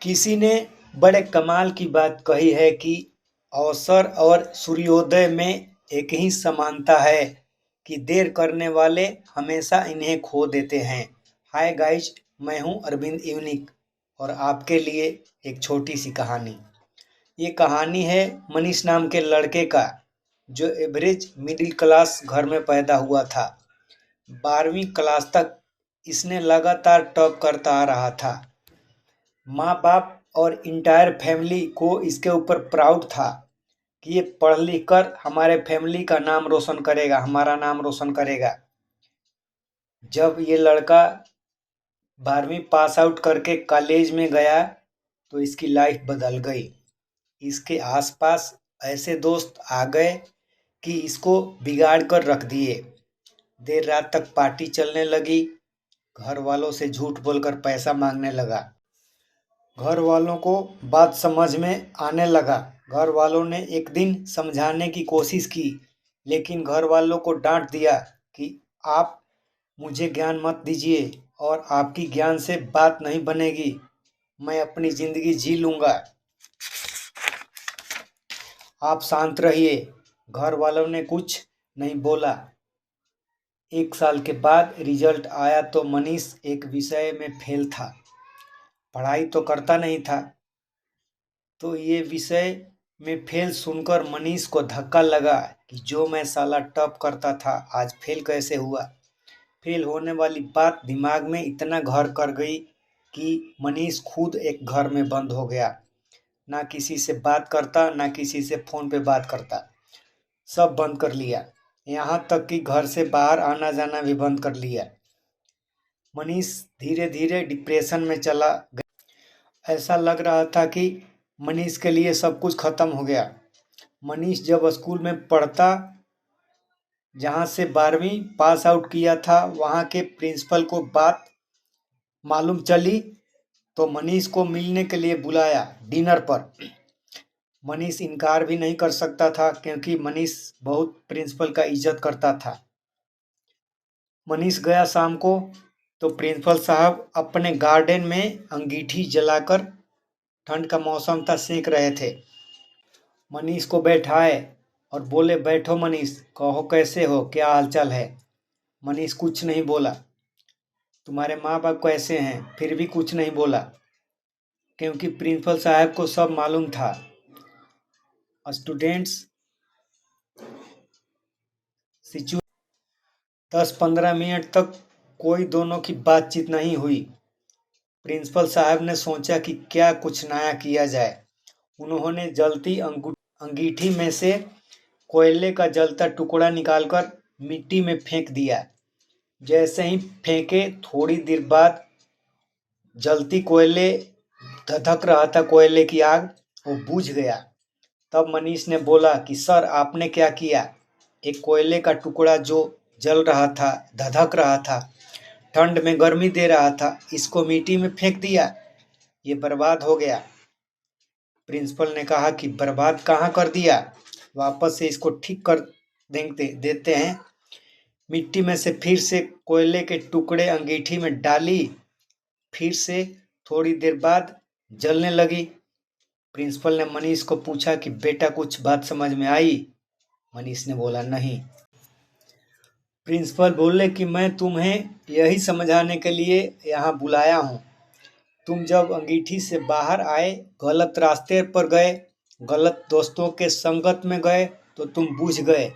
किसी ने बड़े कमाल की बात कही है कि अवसर और सूर्योदय में एक ही समानता है कि देर करने वाले हमेशा इन्हें खो देते हैं। हाय गाइस, मैं हूं अरविंद यूनिक और आपके लिए एक छोटी सी कहानी। ये कहानी है मनीष नाम के लड़के का, जो एवरेज मिडिल क्लास घर में पैदा हुआ था। 12वीं क्लास तक इसने लगातार टॉप करता आ रहा था। माँ बाप और इंटायर फैमिली को इसके ऊपर प्राउड था कि ये पढ़ लिख कर हमारे फैमिली का नाम रोशन करेगा, हमारा नाम रोशन करेगा। जब ये लड़का 12वीं पास आउट करके कॉलेज में गया तो इसकी लाइफ बदल गई। इसके आसपास ऐसे दोस्त आ गए कि इसको बिगाड़ कर रख दिए। देर रात तक पार्टी चलने लगी। घर वालों से झूठ बोलकर पैसा मांगने लगा। घर वालों को बात समझ में आने लगा। घर वालों ने एक दिन समझाने की कोशिश की, लेकिन घर वालों को डांट दिया कि आप मुझे ज्ञान मत दीजिए और आपकी ज्ञान से बात नहीं बनेगी। मैं अपनी जिंदगी जी लूंगा, आप शांत रहिए। घर वालों ने कुछ नहीं बोला। 1 साल के बाद रिजल्ट आया तो मनीष एक विषय में फेल था। पढ़ाई तो करता नहीं था, तो ये विषय में फेल सुनकर मनीष को धक्का लगा कि जो मैं साला टॉप करता था आज फेल कैसे हुआ। फेल होने वाली बात दिमाग में इतना घर कर गई कि मनीष खुद एक घर में बंद हो गया। ना किसी से बात करता, ना किसी से फ़ोन पे बात करता। सब बंद कर लिया, यहाँ तक कि घर से बाहर आना जाना भी बंद कर लिया। मनीष धीरे धीरे डिप्रेशन में चला गया। ऐसा लग रहा था कि मनीष के लिए सब कुछ खत्म हो गया। मनीष जब स्कूल में पढ़ता, जहाँ से 12वीं पास आउट किया था, वहाँ के प्रिंसिपल को बात मालूम चली तो मनीष को मिलने के लिए बुलाया डिनर पर। मनीष इनकार भी नहीं कर सकता था क्योंकि मनीष बहुत प्रिंसिपल का इज्जत करता था। मनीष गया शाम को तो प्रिंसिपल साहब अपने गार्डन में अंगीठी जलाकर, ठंड का मौसम था, सेंक रहे थे। मनीष को बैठाए और बोले, बैठो मनीष, कहो कैसे हो, क्या हालचाल है। मनीष कुछ नहीं बोला। तुम्हारे माँ बाप कैसे हैं, फिर भी कुछ नहीं बोला, क्योंकि प्रिंसिपल साहब को सब मालूम था। स्टूडेंट्स सिचुएशन 10-15 मिनट तक कोई दोनों की बातचीत नहीं हुई। प्रिंसिपल साहब ने सोचा कि क्या कुछ नया किया जाए। उन्होंने जलती अंगीठी में से कोयले का जलता टुकड़ा निकालकर मिट्टी में फेंक दिया। जैसे ही फेंके, थोड़ी देर बाद जलती कोयले धधक रहा था, कोयले की आग, वो बुझ गया। तब मनीष ने बोला कि सर, आपने क्या किया। एक कोयले का टुकड़ा जो जल रहा था, धधक रहा था, ठंड में गर्मी दे रहा था, इसको मिट्टी में फेंक दिया, ये बर्बाद हो गया। प्रिंसिपल ने कहा कि बर्बाद कहाँ कर दिया, वापस से इसको ठीक कर देते हैं। मिट्टी में से फिर से कोयले के टुकड़े अंगीठी में डाली, फिर से थोड़ी देर बाद जलने लगी। प्रिंसिपल ने मनीष को पूछा कि बेटा, कुछ बात समझ में आई। मनीष ने बोला, नहीं। प्रिंसिपल बोले कि मैं तुम्हें यही समझाने के लिए यहाँ बुलाया हूँ। तुम जब अंगीठी से बाहर आए, गलत रास्ते पर गए, गलत दोस्तों के संगत में गए तो तुम बुझ गए।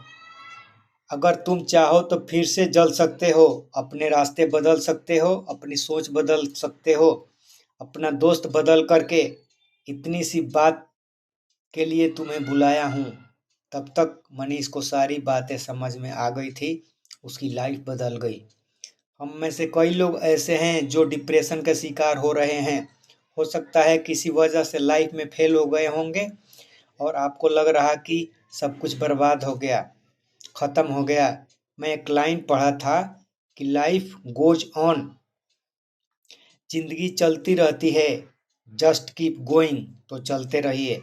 अगर तुम चाहो तो फिर से जल सकते हो, अपने रास्ते बदल सकते हो, अपनी सोच बदल सकते हो, अपना दोस्त बदल करके। इतनी सी बात के लिए तुम्हें बुलाया हूँ। तब तक मनीष को सारी बातें समझ में आ गई थी। उसकी लाइफ बदल गई। हम में से कई लोग ऐसे हैं जो डिप्रेशन के शिकार हो रहे हैं। हो सकता है किसी वजह से लाइफ में फेल हो गए होंगे और आपको लग रहा कि सब कुछ बर्बाद हो गया, ख़त्म हो गया। मैं एक लाइन पढ़ा था कि लाइफ गोज ऑन, जिंदगी चलती रहती है, जस्ट कीप गोइंग, तो चलते रहिए।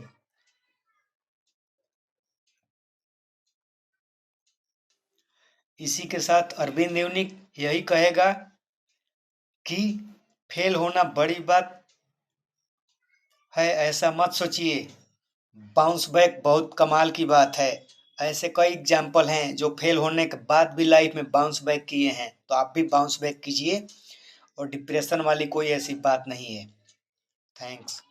इसी के साथ अरविंद यूनिक यही कहेगा कि फेल होना बड़ी बात है ऐसा मत सोचिए। बाउंस बैक बहुत कमाल की बात है। ऐसे कई एग्जाम्पल हैं जो फेल होने के बाद भी लाइफ में बाउंस बैक किए हैं, तो आप भी बाउंस बैक कीजिए और डिप्रेशन वाली कोई ऐसी बात नहीं है। थैंक्स।